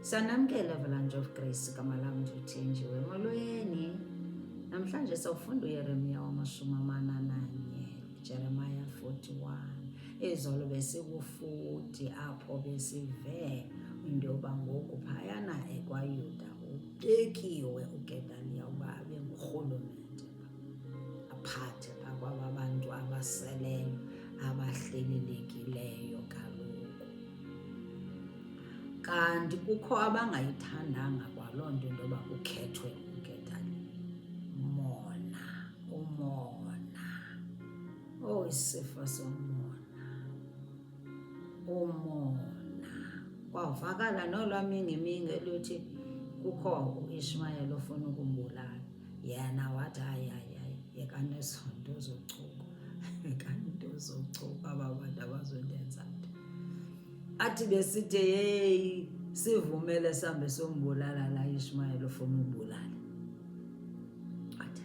Sanamkela Avalanche of Grace kamalam tuthenjiwe molweni. Namhlanje sawufunda uYeremiya wama-41, Jeremiah 41. Izolo besiku-40 apho besive into yoba ngoku phayana ekwaYuda ubekiwe uGedaliya uba abe ngurhulumente aphathe phaa kwaba bantu abaseleyo abahlelelekileyo kaloku. Kanti kukho abangayithandanga kwaloo nto into yoba kukhethwe uGedaliya. Umona, isifo somona, umona. Kwavakala nolwamingi-mingi eluthi kukho u-Ishmayeli ofuna ukumbulala, yena wathi hayi, yekanezonto zochuka aba bantu abazondenza nto. Athi besithi heyi sivumele sihambe sombulala la Ishmayeli ofuna umbulala. Athi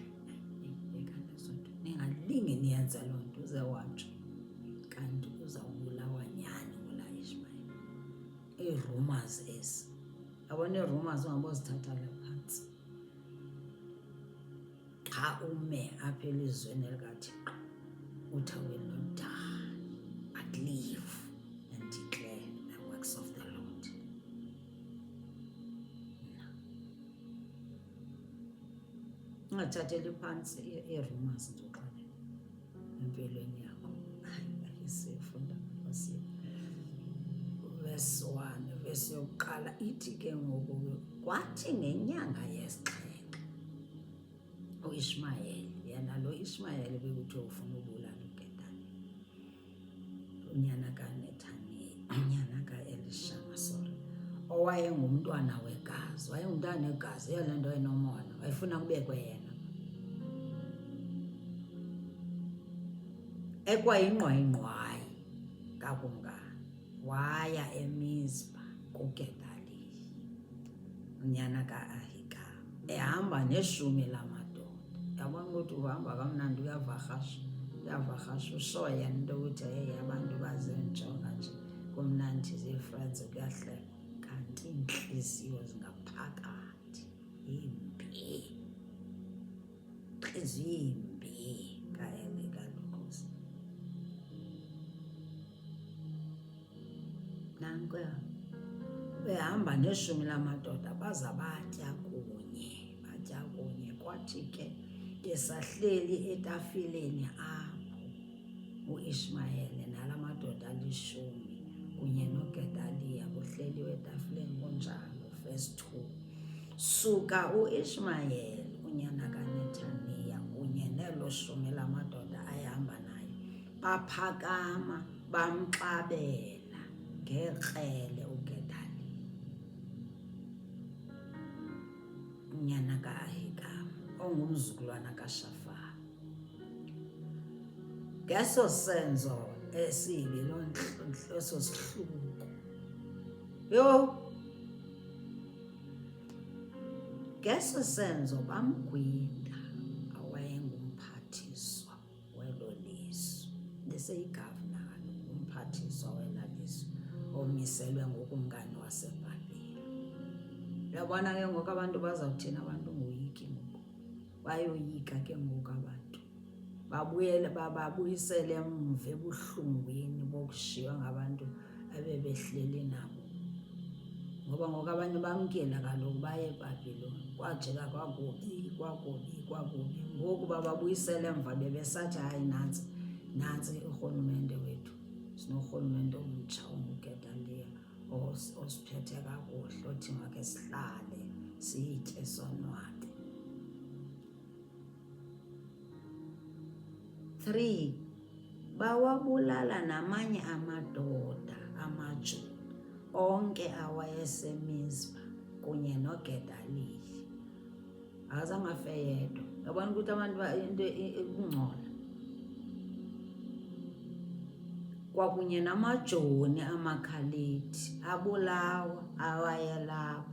yekanezonto ningalingi niyenza loo nto uze watsho kanti uzawubulawa nyani ngula Ishmayeli. Ii-rumors ezi, yabona ii-rumors ungabozithathela phantsi. Xa ume apha elizweni elikaThixo uthi I will not die but live and declare the works of the Lord. Ungathatheli phantsi ii-rumors ndoxele empilweni yakho. Sifunda verse 1, verse yokuqala ithi ke ngoku kwathi ngenyanga yesixhenxe u-Ishmayeli, yena lo Ishmayeli bekuthiwa ufuna ubulala uGedaliya, unyana ka-Elishama, owayengumntwana wegazi, wayengumntwana wegazi, eyona nto enomona, wayefuna kubekwe yena. Ekwayingqwayingqwayi kakumkani, waya eMizpa kuGedaliya, unyana ka-Ahikam, ehamba ne10 lamadoda. Yabona ukuthi uhamba kamnandi, uyavarhasha ushoya into ukuthi heyi abantu bazenjonga nje kumnandi zii-friends kuyahleka, kanti iintliziyo zingaphakathi imbi, intliziyo imbi kaLukhosi. Nanku behamba ne10 lamadoda baza batya kunye. Kwathi ke besahleli etafileni apho u-Ishmayeli nala madoda 10 kunye noGedaliya kuhleliwe etafileni kunjalo. Verse 2, suka u-Ishmayeli unyana kaNethaniya kunye nelo 10 lamadoda ayahamba naye baphakama bamxabela ngekrele uGedaliya, unyana ka-Ahikam, ongumzukulwana kaShafani. Ngeso senzo esibi eso sihluko, ngeso senzo bamgwinta awayengumphathiswa welo lizwe, beseyigavana kaloku umphathiswa wela lizwe omiselwe ngokumngani waseBhabhile. Uyabona ke ngoku abantu bazawuthini? Abantu ngoyiki ngoku, bayoyika ke ngoku abantu, babuyisele emva ebuhlungwini bokushiywa ngabantu abebehleli nabo, ngoba ngoku abantu bamkile kaloku baye eBhabhiloni, kwajika kwakubi. Ngoku bababuyisele emva bebesathi hayi nantsi urhulumente wethu, sinorhulumente omtsha onguGedaliya osiphethe kakuhle, othi makhe sihlale sitye sonwabe. 3, bawabulala namanye amadoda amaJuda onke awayeseMizpa kunye noGedaliya, akazange afe yedwa. Yabona ukuthi abantu into ukungcola. Kwakunye namajoni amaKhalethi abulawa awayelapho.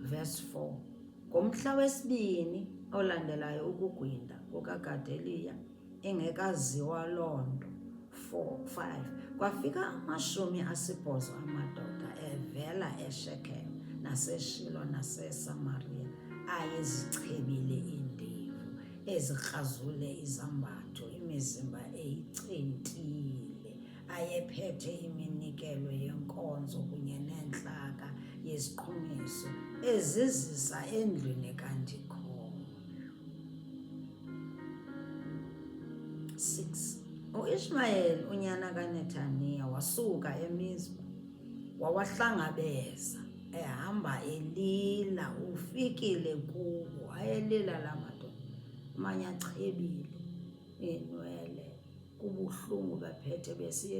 Verse 4, ngomhla wesibini olandelayo ukugwinta kukaGedaliya engekaziwa loo nto, 4, 5, kwafika 80 amadoda evela eShekem naseShilo naseSamariya ayezichebile iindevu, ezikrazule izambatho, imizimba eyicentile, ayephethe iminikelo yenkonzo kunye nentlaka yeziqhumiso ezizisa endlwini kaNdikhoyo. 6. U-Ishmayeli unyana kaNethaniya wasuka eMizpa, wawahlangabeza ehamba elila. Ufikile kubo, ayelila la madoda, amanye achebile iinwele, kubuhlungu, bephethe besiya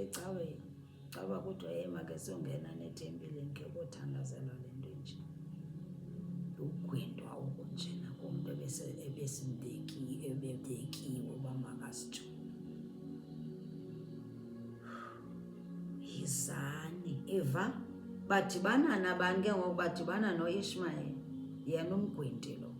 ecaweni. Caba kuthiwa make siyongena nethempilini khe kothandazela le nto enje. Ugwindwa okunjena kumntu ebebekiwe uba makasitsho. Yizani, eva badibana nabani ke ngoku? Badibana no-Ishmayeli, yena umgwinti lo.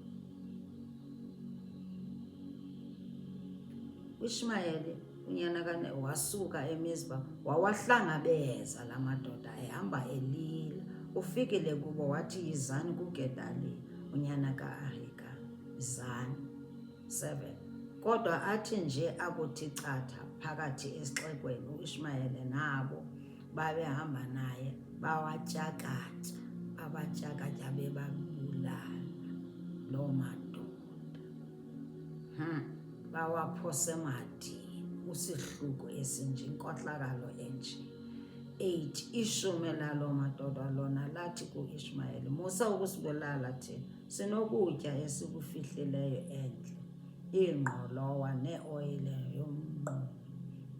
U-Ishmayeli unyana wasuka eMizpa, wawahlangabeza la madoda ehamba elila. Ufikile kubo wathi, yizani kuGedaliya unyana ka-Ahikamu, yizani. 7. Kodwa athi nje akuthi chatha phakathi esixekweni, u-Ishmayeli nabo babehamba naye bawatyakatya, abatyakatya bebabulala loo madoda. Bawaphose emadini, usihluko esinje, inkohlakalo enje. 8. Ishumi laloo madoda lona lathi ku-Ishmayeli, musa ukusibulala thina, sinokutya esikufihlileyo endle, iingqolowa neoyile yomnquma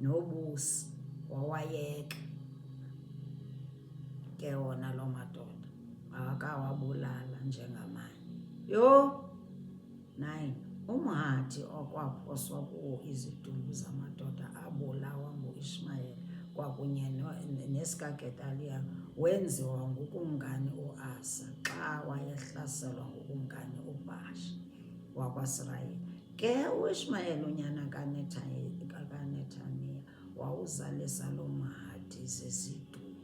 nobusi. Wawayeka ke wona loo madoda, akawabulala njengamanye. Yho! 9. UMahati okwaphoswa kuwo izidumbu zamadoda abulawa ngu-Ishmayeli kwakunye nesikaGedaliya wenziwa ngukumkani u-Asa xa wayehlaselwa ngukumkani uBhasha wakwaSirayeli. Ke u-Ishmayeli unyana kaNethaniya wawuzalisa loo Mahati zezidumbu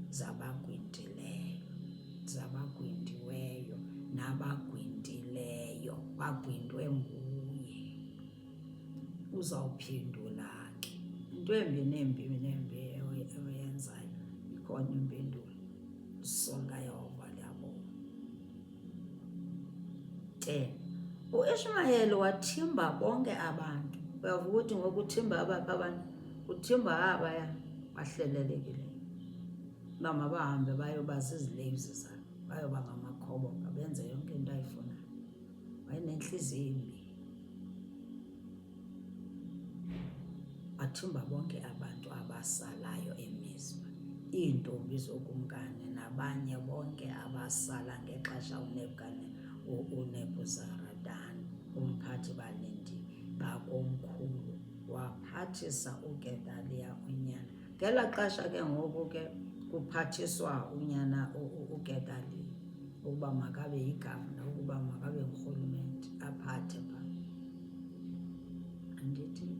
zabagwindiweyo nabagwindileyo, bagwindwe nguye. Uzawuphendula ke into embi oyenzayo, ikhona impendulo. Sonke Yehova liyabona. 10. U-Ishmayeli wathimba bonke abantu. Uyavuka ukuthi ngoku uthimba abaphi abantu? Uthimba abaya bahlelelekileyo uba mabahambe bayoba zizileyizi zabo, bayoba ngamakhoboka, benze yonke into ayifunayo. Wayenentliziyo imbi. Wathimba bonke abantu abasalayo eMizpa, iintombi zokumkani nabanye bonke abasala ngexesha uNebhuzaradani, umphathi balindi bakomkhulu, waphathisa uGedaliya unyana. Ngela xesha ke ngoku ke kuphathiswa unyana uGedaliya ukuba makabe yigavana, ukuba makabe ngurhulumente, aphathe pha. Andithi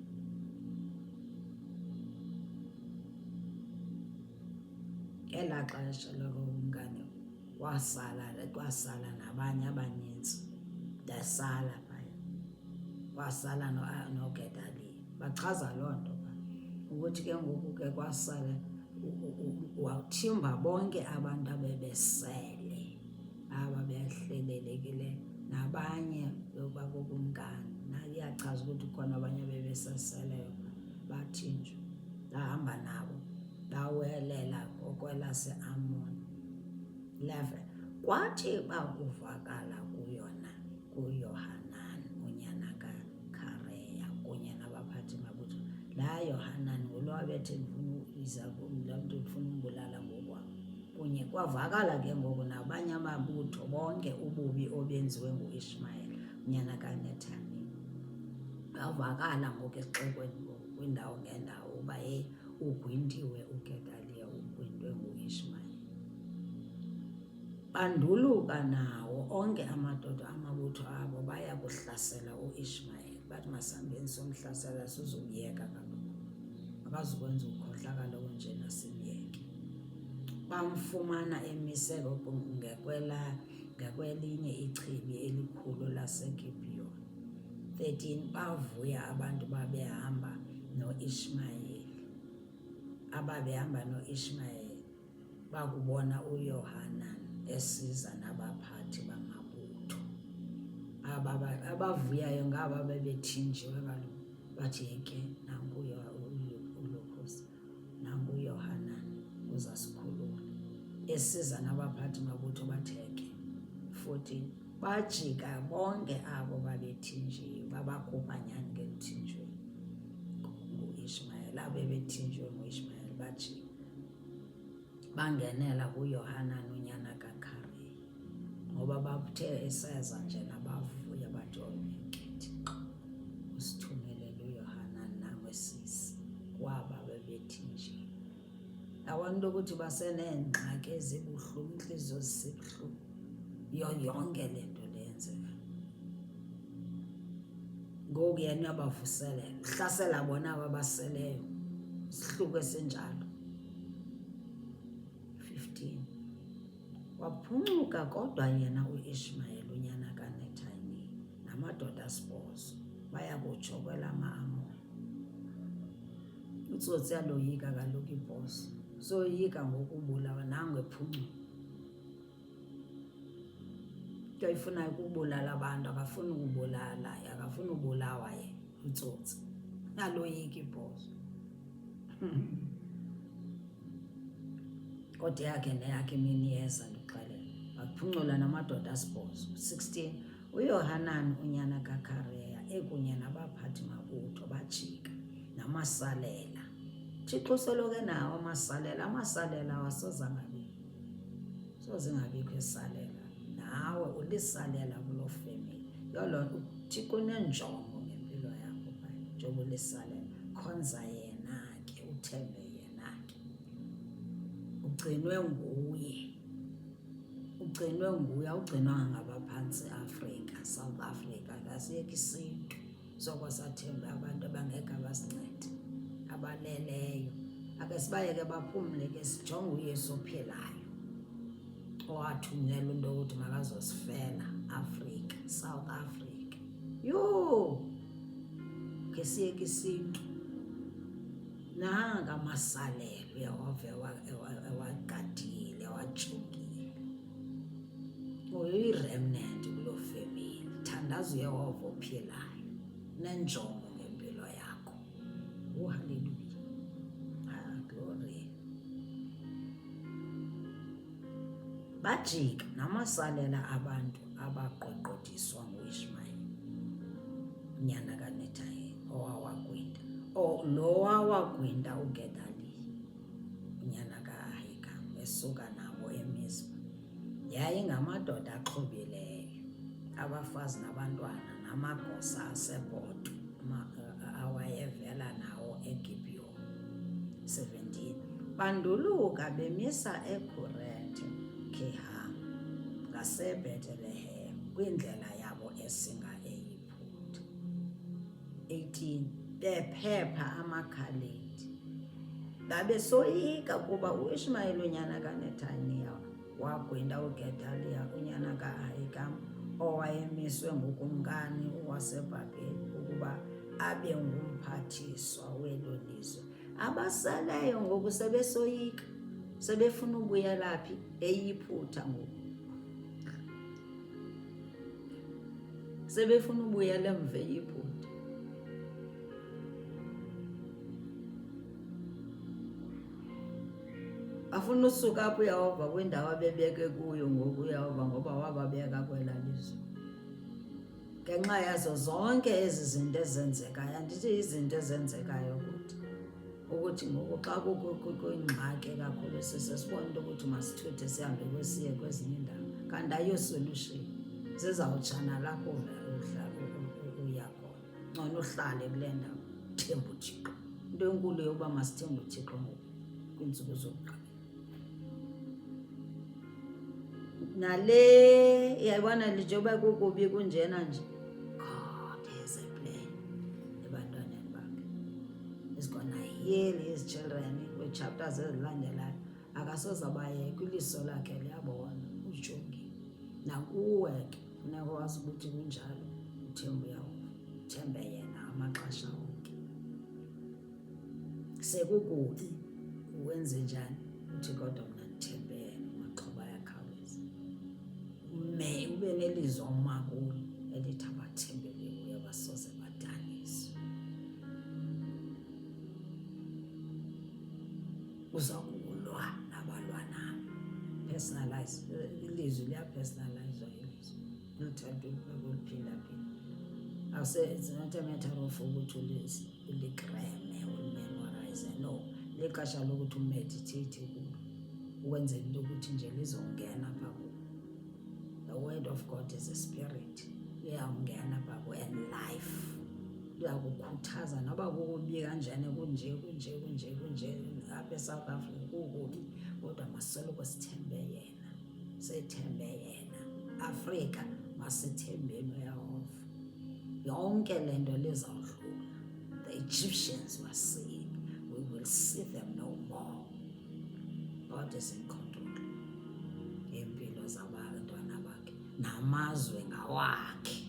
ngela xesha lokumkani kwasala nabanye abanintsi, ndasala phaya, kwasala noGedaliya. Bachaza loo nto pha ukuthi ke ngoku ke kwasala, wathimba bonke abantu abebesele, aba behlelelekileyo nabanye bakokumkani. Iyachaza ukuthi khona abanye abebeseseleyo bathinjwa, bahamba nabo bawelela okwelase-Amoni. 11. Kwathi bakuvakala kuYohanani unyana kaKhareya kunye nabaphathi mabutho. Laa Yohanani ngulo wabethe ndifuna umbulala ngokwabo. Kunye kwavakala ke ngoku nabanye amabutho bonke ububi obenziwe ngu-Ishmayeli unyana kaNethaniya. Bavakala ngoku esixekweni ngoku kwiindawo ngeendawo uba ugwindiwe uGedaliya, ugwindwe ngu-Ishmayeli. Banduluka nawo onke amadoda amabutho abo baya kuhlasela u-Ishmayeli. bathi masihambeni somhlasela sizomyeka kaloku akazukwenza ukukhohlakala kunjena simyeke. Bamfumana emise ngakwelinye ichibi elikhulu laseGibhiyoni. 13 Bavuya abantu babehamba no-Ishmayeli bakubona uYohanani esiza nabaphathi bamabutho. Abavuyayo ngaba bebethinjiwe kaloku bathi yeke nanku uLukhosi, nanku uYohanani uzasikhulula esiza nabaphathi mabutho batheke. 14 Bajika bonke abo babethinjiwe babakhupha nyani ngelithinjweni ngu-Ishmayeli. Abebethinjiwe ngu-Ishmayeli bajika bangenela kuYohanani unyana kaKhareya ngoba bathe eseza nje nabavuya bathi olunkethi usithumelele uYohanani nawe sisi kwaba bebethinjiwe. Abantu ukuthi baseneengxaki ezibuhlungu, inhliziyo zisebuhlungu yonke le nto leyenzeka. Ngoku yena uyabavuselela, uhlasela bona aba baseleyo, isihluko esinjalo. 15 Waphuncuka kodwa yena u-Ishmayeli unyana kaNethaniya namadoda asibhozo baya kutsho kwelama-Amoni. Utsotsi yaloyika kaloku ibhozo, soyika ngokubulawa nangu ephuncuka. Into ifunayo ukubulala abantu, akafuni ukubulala, akafuni ubulawa yena utsotsi. Aloyika ibhozo. Kodwa yakhe neyakhe imini yeza ndikuxelela. Baphuncula namadoda asibhozo. 16 uYohanani unyana kaKhareya ekunye nabaphathi mabutho bajika namasalela. Thixo soloke nawo amasalela. Amasalela soze ngabikho esalela. Nawe ulisalela kuloo family. Yolo Thixo unenjongo ngempilo yakho phaya njengoba ulisalela. Khonza yena ke, uthembe yena ke. Ugcinwe nguye, awugcinwanga ngabaphantsi Afrika, South Africa. Kasiyeka isintu soko sathemba abantu abangeke abasincede, abaleleyo. Ake sibayeke baphumle ke sijonge uYesu ophilayo owathunyelwa into yokuthi makazosifela Afrika, South Africa. Ke siyeke isintu. Nanga amasalelo ewagadile, ewajongile. Uyi-remnant kuloo family. Thandaza uYehova ophilayo, nenjongo ngempilo yakho. Haleluya. Glory. Bajika namasalela abantu abaqoqodiswa ngu-Ishmayeli unyana kaNethaniya owawagwinda. Lo wawagwinda uGedaliya unyana ka-Ahikamu esuka nabo eMizpa. Yayingamadoda axhobileyo, abafazi nabantwana namagosa asebhodo awayevela nawo eGibhiyoni. 17 Banduluka bemisa eKhurethe Kehamu ngaseBhetelehem kwindlela yabo esinga eyiphutha. 18 Bephepha amakhaledi. Babesoyika kuba u-Ishmayeli unyana kaNethaniya wagwinda uGedaliya unyana ka-Ahikamu owayemiswe ngukumkani waseBhabheli ukuba abe ngumphathiswa welo lizwe. Abaseleyo ngoku sebesoyika, sebefuna ubuyela phi? Eyiphutha ngoku. Sebefuna ubuyela emva eyiphutha. Afuna usuka apho uYehova kwindawo abebeke kuyo ngoku uYehova ngoba wababeka kwela lizwe. Ngenxa yazo zonke ezi zinto ezenzekayo, andithi izinto ezenzekayo ukuthi ngoku xa kukho ingxaki kakhulu sisibona into ukuthi masithuthe sihambe kwesiye kwezinye indawo, kanti ayo-solution. Zizawutshana lapho uya khona. Ngcono uhlale kule ndawo, themba uThixo. Into enkulu yokuba masithembe uThixo ngoku kwiintsuku zokuqala. Nale yayibona njengoba kukubi kunjena nje, God has a plan. heal his children kwichapters ezilandelayo. Akasoze abayeka, iliso lakhe liyabona ujongile. Nakuwe ke funeka wazi ukuthi kunjalo, uthembe yena amaxesha onke. Sekukubi uwenze njani, uthi kodwa mna ndithembe yena, amaxhoba ayakhawuleza. Ube nelizwi omakulo elithi abathembele kuye basoze badaniswe. Uzakulwa nabalwana. Personalize, ilizwi liyapersonalizwa, ilizwi lithanda ukuliphinda-phinda. It's not a matter of ukuthi ulikreme, ulimemorize, no. Lixesha lokuthi umeditate kulo, ukwenzela into ukuthi nje lizongena pha kulo. The word of God is a spirit, liyawungena pha kulo, and life liyakukhuthaza noba kukubi kanjani, kunje apha eSouth Africa kukubi, kodwa masoloko sithembe yena, sithembe yena. Afrika masithembeni uYehova, yonke le nto lizawudlula. The Egyptians were seeing, we will see them no more. God is in control. Impilo zabantwana bakhe namazwe ngawakhe.